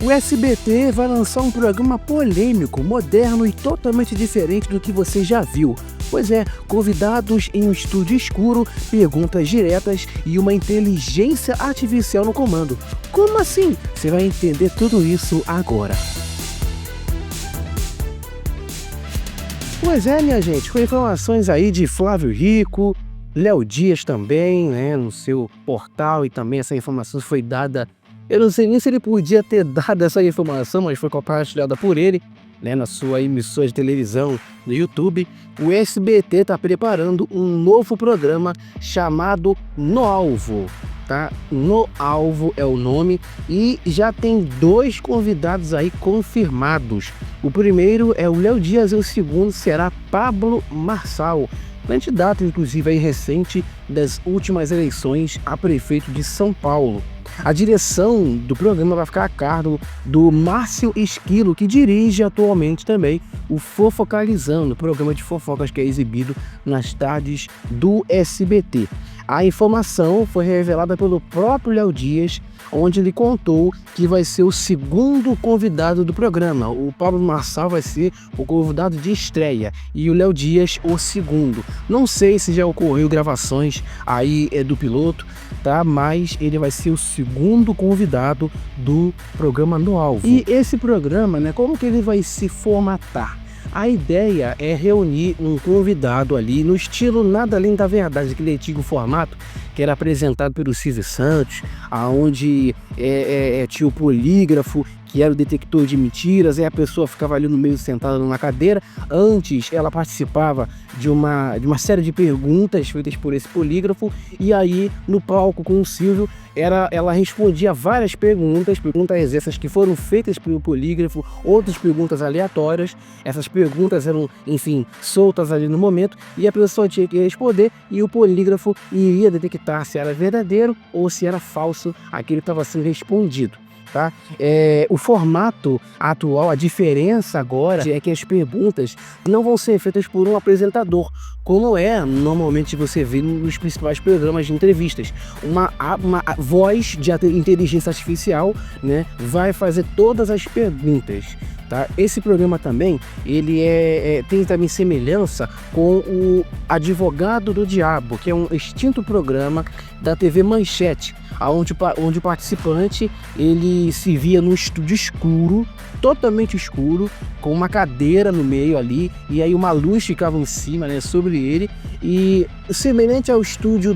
O SBT vai lançar um programa polêmico, moderno e totalmente diferente do que você já viu. Pois é, convidados em um estúdio escuro, perguntas diretas e uma inteligência artificial no comando. Como assim? Você vai entender tudo isso agora. Pois é, minha gente, com informações aí de Flávio Rico, Léo Dias também, no seu portal, e também essa informação foi dada. Eu não sei nem se ele podia ter dado essa informação, mas foi compartilhada por ele, na sua emissora de televisão no YouTube. O SBT está preparando um novo programa chamado No Alvo, tá? No Alvo é o nome, e já tem 2 convidados aí confirmados. O primeiro é o Léo Dias e o segundo será Pablo Marçal, candidato inclusive aí recente das últimas eleições a prefeito de São Paulo. A direção do programa vai ficar a cargo do Márcio Esquilo, que dirige atualmente também o Fofocalizando, programa de fofocas que é exibido nas tardes do SBT. A informação foi revelada pelo próprio Léo Dias, onde ele contou que vai ser o segundo convidado do programa. O Pablo Marçal vai ser o convidado de estreia e o Léo Dias o segundo. Não sei se já ocorreu gravações aí do piloto, tá? Mas ele vai ser o segundo convidado do programa No Alvo. E esse programa, como que ele vai se formatar? A ideia é reunir um convidado ali no estilo Nada Além da Verdade, aquele antigo formato que era apresentado pelo Silvio Santos, aonde tinha o polígrafo, que era o detector de mentiras, aí a pessoa ficava ali no meio sentada numa cadeira. Antes ela participava de uma série de perguntas feitas por esse polígrafo, e aí no palco com o Silvio ela respondia várias perguntas essas que foram feitas pelo polígrafo, outras perguntas aleatórias. Essas perguntas eram, enfim, soltas ali no momento, e a pessoa tinha que responder, e o polígrafo iria detectar se era verdadeiro ou se era falso aquilo que estava sendo respondido. Tá? O formato atual, a diferença agora é que as perguntas não vão ser feitas por um apresentador, como normalmente você vê nos principais programas de entrevistas. Uma voz de inteligência artificial, vai fazer todas as perguntas. Tá? Esse programa também ele tem também semelhança com o Advogado do Diabo, que é um extinto programa da TV Manchete, onde o participante ele se via num estúdio escuro, totalmente escuro, com uma cadeira no meio ali, e aí uma luz ficava em cima, sobre ele, e semelhante ao estúdio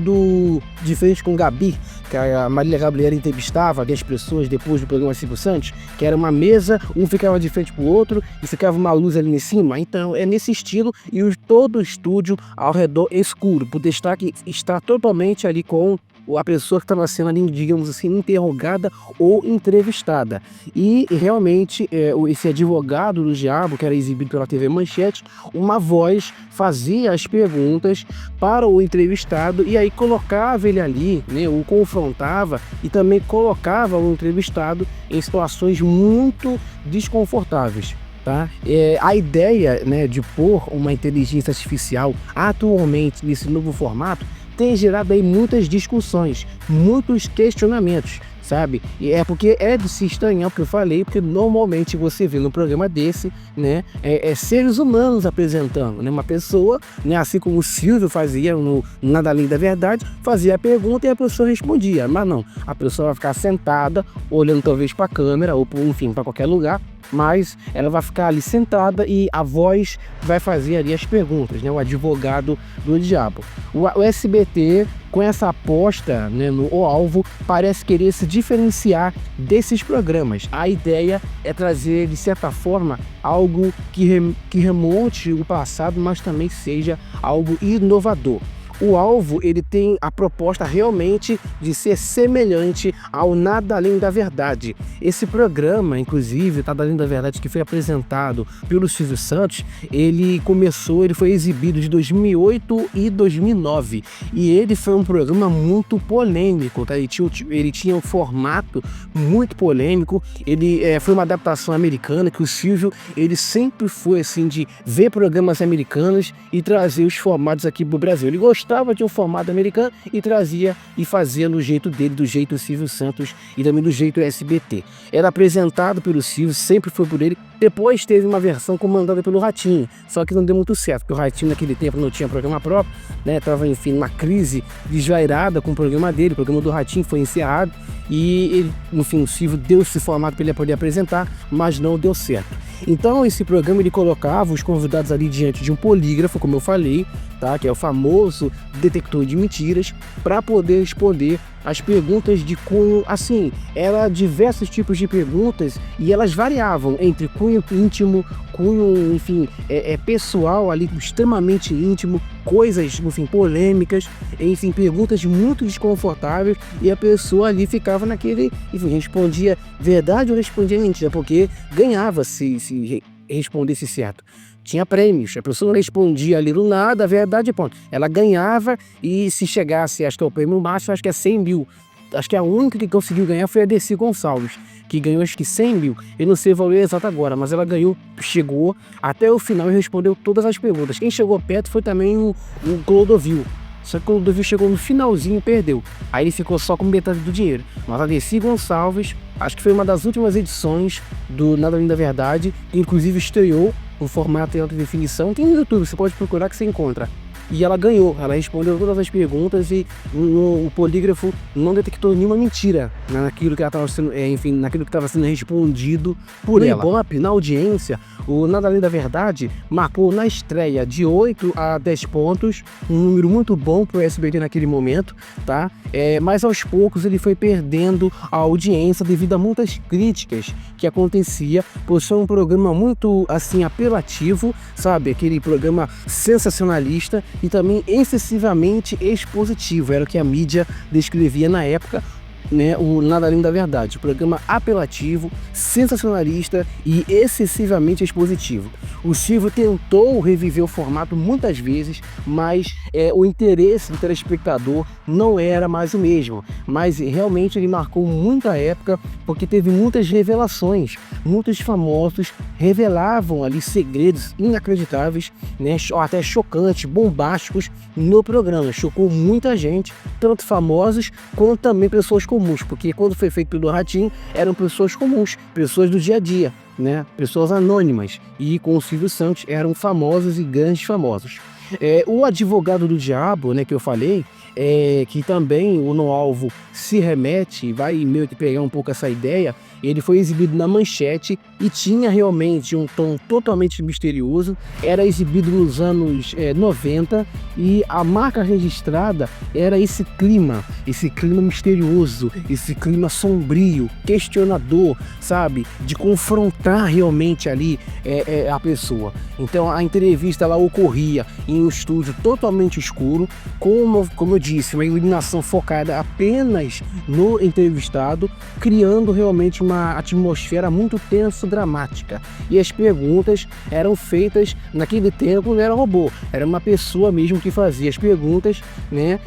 de Frente com Gabi, que a Marília Gabriela entrevistava as pessoas depois do programa Silvio Santos, que era uma mesa, um ficava de frente pro outro e ficava uma luz ali em cima. Então é nesse estilo, e todo o estúdio ao redor escuro, por destaque está totalmente ali com a pessoa que estava sendo ali, digamos assim, interrogada ou entrevistada. E realmente esse Advogado do Diabo, que era exibido pela TV Manchete, uma voz fazia as perguntas para o entrevistado, e aí colocava ele ali, o confrontava, e também colocava o entrevistado em situações muito desconfortáveis. Tá? A ideia de pôr uma inteligência artificial atualmente nesse novo formato tem gerado aí muitas discussões, muitos questionamentos, sabe? E é porque é de se estranhar, porque eu falei, porque normalmente você vê no programa desse, seres humanos apresentando, uma pessoa, assim como o Silvio fazia no Nada Além da Verdade, fazia a pergunta e a pessoa respondia. Mas não, a pessoa vai ficar sentada, olhando talvez para a câmera, ou enfim, para qualquer lugar, mas ela vai ficar ali sentada e a voz vai fazer ali as perguntas, o Advogado do Diabo. O SBT, com essa aposta no Alvo, parece querer se diferenciar desses programas. A ideia é trazer, de certa forma, algo que remonte o passado, mas também seja algo inovador. O Alvo ele tem a proposta realmente de ser semelhante ao Nada Além da Verdade. Esse programa, inclusive, Nada Além da Verdade, que foi apresentado pelo Silvio Santos, ele foi exibido de 2008 e 2009. E ele foi um programa muito polêmico, tá? Ele tinha um formato muito polêmico. Ele foi uma adaptação americana, que o Silvio ele sempre foi assim de ver programas americanos e trazer os formatos aqui para o Brasil. Ele gostava gostava de um formato americano e trazia e fazia no jeito dele, do jeito Silvio Santos e também do jeito SBT. Era apresentado pelo Silvio, sempre foi por ele. Depois teve uma versão comandada pelo Ratinho, só que não deu muito certo, porque o Ratinho naquele tempo não tinha programa próprio, né? Tava, enfim, numa crise desvairada com o programa dele. O programa do Ratinho foi encerrado e ele, enfim, o Silvio deu esse formato para ele poder apresentar, mas não deu certo. Então esse programa ele colocava os convidados ali diante de um polígrafo, como eu falei, tá? Que é o famoso detector de mentiras, para poder responder as perguntas de cunho, assim, era diversos tipos de perguntas e elas variavam entre cunho íntimo, cunho, enfim, pessoal ali, extremamente íntimo, coisas, enfim, polêmicas, enfim, perguntas muito desconfortáveis, e a pessoa ali ficava naquele, enfim, respondia verdade ou respondia mentira, porque ganhava se respondesse certo. Tinha prêmios, a pessoa não respondia ali do nada, a verdade, ponto. Ela ganhava, e se chegasse, acho que é o prêmio máximo, acho que é 100 mil. Acho que a única que conseguiu ganhar foi a Dercy Gonçalves, que ganhou acho que 100 mil. Eu não sei o valor exato agora, mas ela ganhou, chegou até o final e respondeu todas as perguntas. Quem chegou perto foi também o Clodovil. Só que o Clodovil chegou no finalzinho e perdeu. Aí ele ficou só com metade do dinheiro. Mas a Dercy Gonçalves, acho que foi uma das últimas edições do Nada Além da Verdade, que inclusive estreou o formato em alta definição. Tem no YouTube, você pode procurar que você encontra. E ela ganhou, ela respondeu todas as perguntas e o polígrafo não detectou nenhuma mentira, né, naquilo que ela estava sendo, enfim, naquilo que estava sendo respondido por ela. No Ibope, na audiência, o Nada Além da Verdade marcou na estreia de 8 a 10 pontos, um número muito bom para o SBT naquele momento, tá? Mas aos poucos ele foi perdendo a audiência devido a muitas críticas que acontecia, por ser um programa muito, assim, apelativo, sabe? Aquele programa sensacionalista e também excessivamente expositivo, era o que a mídia descrevia na época, né, o Nada Além da Verdade, programa apelativo, sensacionalista e excessivamente expositivo. O Silvio tentou reviver o formato muitas vezes, mas o interesse do telespectador não era mais o mesmo. Mas realmente ele marcou muita época, porque teve muitas revelações. Muitos famosos revelavam ali segredos inacreditáveis, né, até chocantes, bombásticos no programa. Chocou muita gente, tanto famosos quanto também pessoas comuns, porque quando foi feito pelo Ratinho, eram pessoas comuns, pessoas do dia a dia, né? Pessoas anônimas, e com o Silvio Santos eram famosos e grandes famosos. O Advogado do Diabo, né, que eu falei, que também o No Alvo se remete, vai meio que pegar um pouco essa ideia. Ele foi exibido na Manchete e tinha realmente um tom totalmente misterioso. Era exibido nos anos 90 e a marca registrada era esse clima misterioso, esse clima sombrio, questionador, sabe? De confrontar realmente ali a pessoa. Então a entrevista ela ocorria em um estúdio totalmente escuro, como eu disse, uma iluminação focada apenas no entrevistado, criando realmente uma atmosfera muito tensa, dramática. E as perguntas eram feitas, naquele tempo não era robô, era uma pessoa mesmo que fazia as perguntas, né?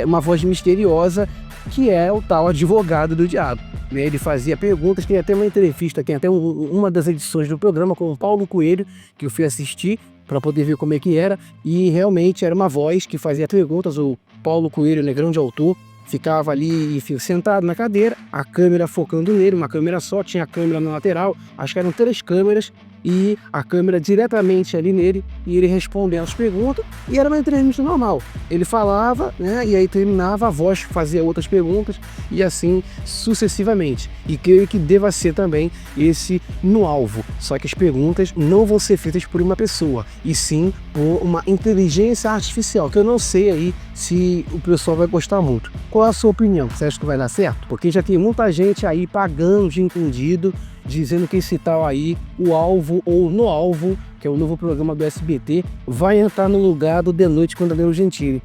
Uma voz misteriosa, que é o tal Advogado do Diabo. Ele fazia perguntas, tem até uma entrevista, tem até uma das edições do programa com o Paulo Coelho, que eu fui assistir para poder ver como é que era, e realmente era uma voz que fazia perguntas. O Paulo Coelho, né, grande autor, ficava ali, enfim, sentado na cadeira, a câmera focando nele, uma câmera só, tinha a câmera na lateral, acho que eram 3 câmeras, e a câmera diretamente ali nele, e ele respondendo as perguntas, e era uma entrevista normal. Ele falava, né, e aí terminava, a voz fazia outras perguntas, e assim sucessivamente. E creio que deva ser também esse No Alvo, só que as perguntas não vão ser feitas por uma pessoa, e sim por uma inteligência artificial, que eu não sei aí se o pessoal vai gostar muito. Qual é a sua opinião? Você acha que vai dar certo? Porque já tem muita gente aí pagando de entendido, dizendo que esse tal aí, o Alvo ou No Alvo, que é o novo programa do SBT, vai entrar no lugar do De Noite com Danilo Gentili.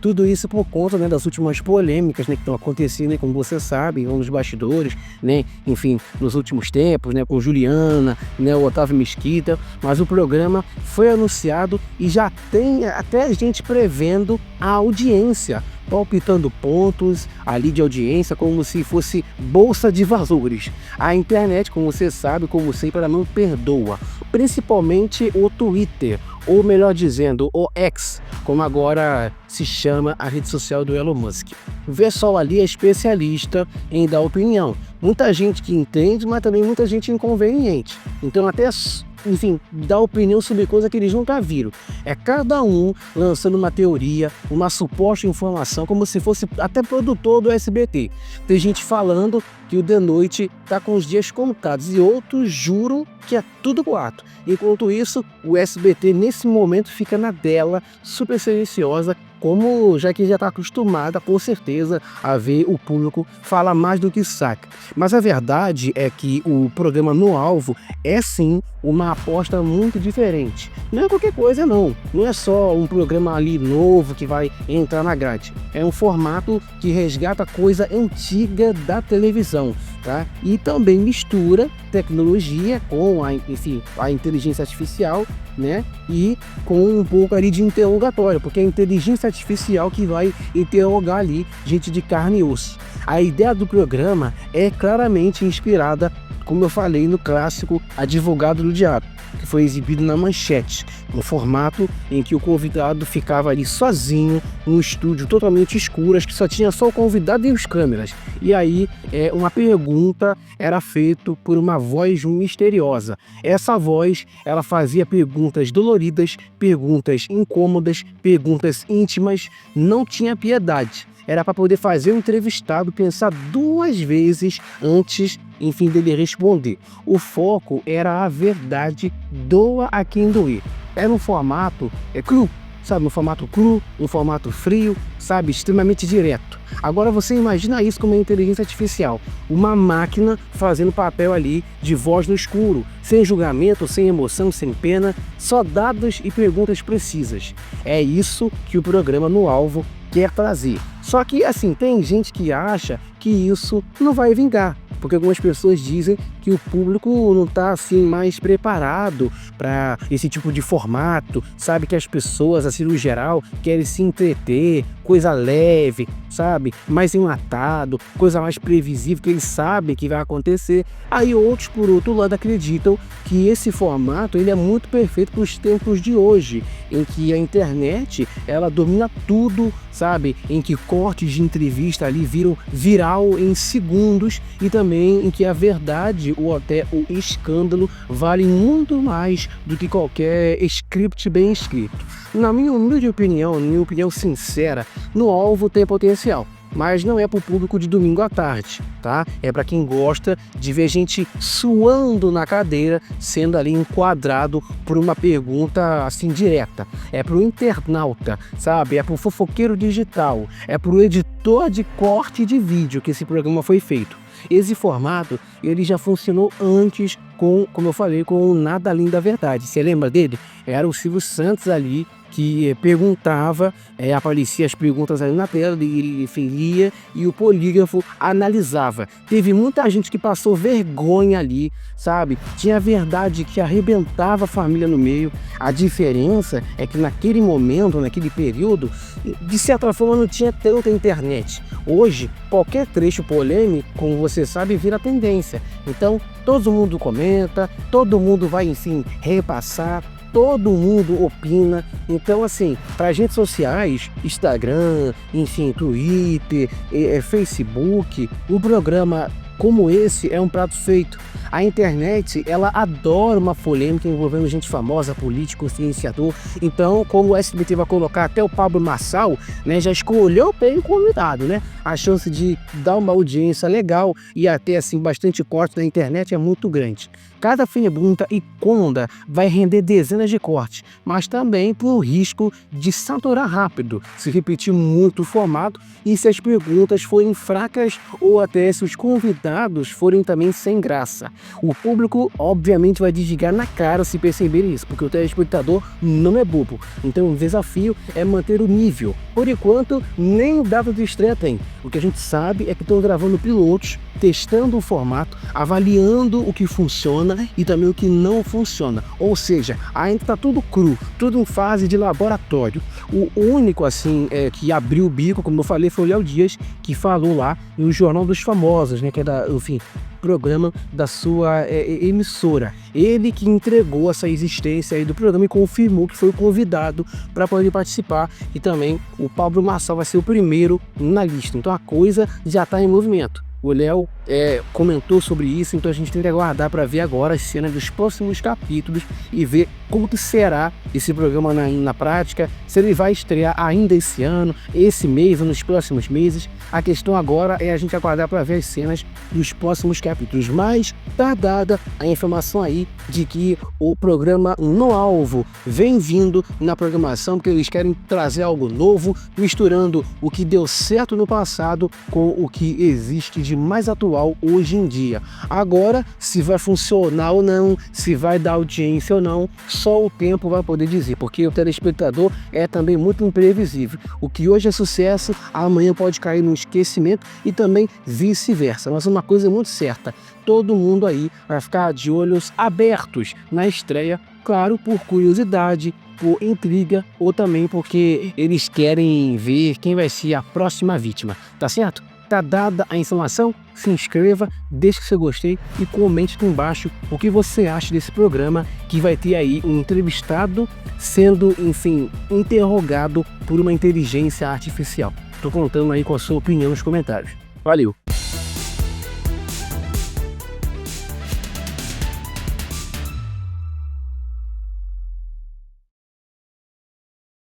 Tudo isso por conta, né, das últimas polêmicas, né, que estão acontecendo, né, como você sabe, nos bastidores, né, enfim, nos últimos tempos, né, com Juliana, né, o Otávio Mesquita. Mas o programa foi anunciado e já tem até gente prevendo a audiência, palpitando pontos ali de audiência como se fosse bolsa de valores. A internet, como você sabe, como sempre, ela não perdoa. principalmente o Twitter, ou melhor dizendo, o X, como agora se chama a rede social do Elon Musk. O pessoal ali é especialista em dar opinião. Muita gente que entende, mas também muita gente inconveniente. Então até, enfim, dá opinião sobre coisa que eles nunca viram. É cada um lançando uma teoria, uma suposta informação, como se fosse até produtor do SBT. Tem gente falando que o The Noite está com os dias contados e outros juram que é tudo boato. Enquanto isso, o SBT nesse momento fica na dela, super silenciosa, como já que já está acostumada, com certeza, a ver o público falar mais do que saca. Mas a verdade é que o programa No Alvo é sim uma aposta muito diferente. Não é qualquer coisa não, não é só um programa ali novo que vai entrar na grade. É um formato que resgata coisa antiga da televisão, tá? E também mistura tecnologia com a inteligência artificial, né? E com um pouco ali de interrogatório, porque é a inteligência artificial que vai interrogar ali gente de carne e osso. A ideia do programa é claramente inspirada, como eu falei, no clássico Advogado do Diabo, que foi exibido na Manchete, no formato em que o convidado ficava ali sozinho, num estúdio totalmente escuro, que só tinha só o convidado e os câmeras. E aí uma pergunta era feita por uma voz misteriosa. Essa voz, ela fazia perguntas doloridas, perguntas incômodas, perguntas íntimas, não tinha piedade. Era para poder fazer o entrevistado pensar duas vezes antes, enfim, dele responder. O foco era a verdade, doa a quem doer. Era um formato cru, sabe? Um formato cru, um formato frio, sabe? Extremamente direto. Agora você imagina isso como uma inteligência artificial. Uma máquina fazendo papel ali de voz no escuro, sem julgamento, sem emoção, sem pena, só dados e perguntas precisas. É isso que o programa No Alvo quer trazer. Só que, assim, tem gente que acha que isso não vai vingar, porque algumas pessoas dizem que o público não está assim mais preparado para esse tipo de formato, sabe? Que as pessoas, assim, no geral, querem se entreter, coisa leve, sabe? Mais enlatado, coisa mais previsível, que eles sabem que vai acontecer. Aí outros, por outro lado, acreditam que esse formato ele é muito perfeito para os tempos de hoje, em que a internet ela domina tudo, sabe? Em que cortes de entrevista ali viram viral em segundos e também em que a verdade ou até o escândalo vale muito mais do que qualquer script bem escrito. Na minha humilde opinião, minha opinião sincera, No Alvo tem potencial, mas não é para o público de domingo à tarde, tá? É para quem gosta de ver gente suando na cadeira, sendo ali enquadrado por uma pergunta assim direta. É para o internauta, sabe? É para o fofoqueiro digital, é para o editor de corte de vídeo que esse programa foi feito. Esse formato ele já funcionou antes com, como eu falei, com o Nada Além da Verdade. Você lembra dele? Era o Silvio Santos ali que perguntava, aparecia as perguntas ali na tela, ele lia e o polígrafo analisava. Teve muita gente que passou vergonha ali, sabe? Tinha a verdade que arrebentava a família no meio. A diferença é que naquele momento, naquele período, de certa forma não tinha tanta internet. Hoje, qualquer trecho polêmico, como você sabe, vira tendência. Então, todo mundo comenta, todo mundo vai, enfim, repassar, todo mundo opina. Então, assim, para as redes sociais, Instagram, enfim, Twitter, Facebook, um programa como esse é um prato feito. A internet, ela adora uma polêmica envolvendo gente famosa, político, influenciador. Então, como o SBT vai colocar até o Pablo Marçal, né, já escolheu bem o convidado, né? A chance de dar uma audiência legal e até assim bastante corte na internet é muito grande. Cada pergunta incômoda vai render dezenas de cortes, mas também por risco de saturar rápido, se repetir muito o formato e se as perguntas forem fracas ou até se os convidados forem também sem graça. O público obviamente vai desligar na cara se perceber isso, porque o telespectador não é bobo. Então o desafio é manter o nível. Por enquanto, nem data de estreia tem. O que a gente sabe é que estão gravando pilotos, testando o formato, avaliando o que funciona e também o que não funciona. Ou seja, ainda está tudo cru, tudo em fase de laboratório. O único assim que abriu o bico, como eu falei, foi o Léo Dias, que falou lá no Jornal dos Famosos, né, que é da, enfim, programa da sua emissora. Ele que entregou essa existência aí do programa e confirmou que foi o convidado para poder participar, e também o Pablo Marçal vai ser o primeiro na lista. Então a coisa já está em movimento. O Léo comentou sobre isso, então a gente tem que aguardar para ver agora as cenas dos próximos capítulos e ver como que será esse programa na prática, se ele vai estrear ainda esse ano, esse mês ou nos próximos meses. A questão agora é a gente aguardar para ver as cenas dos próximos capítulos, mas tá dada a informação aí de que o programa No Alvo vem vindo na programação, porque eles querem trazer algo novo, misturando o que deu certo no passado com o que existe de mais atual hoje em dia. Agora, se vai funcionar ou não, se vai dar audiência ou não, só o tempo vai poder dizer, porque o telespectador é também muito imprevisível. O que hoje é sucesso, amanhã pode cair no esquecimento, e também vice-versa. Mas uma coisa é muito certa, todo mundo aí vai ficar de olhos abertos na estreia, claro, por curiosidade, por intriga, ou também porque eles querem ver quem vai ser a próxima vítima, tá certo? Tá dada a informação? Se inscreva, deixe seu gostei e comente aqui embaixo o que você acha desse programa, que vai ter aí um entrevistado sendo, enfim, interrogado por uma inteligência artificial. Tô contando aí com a sua opinião nos comentários. Valeu!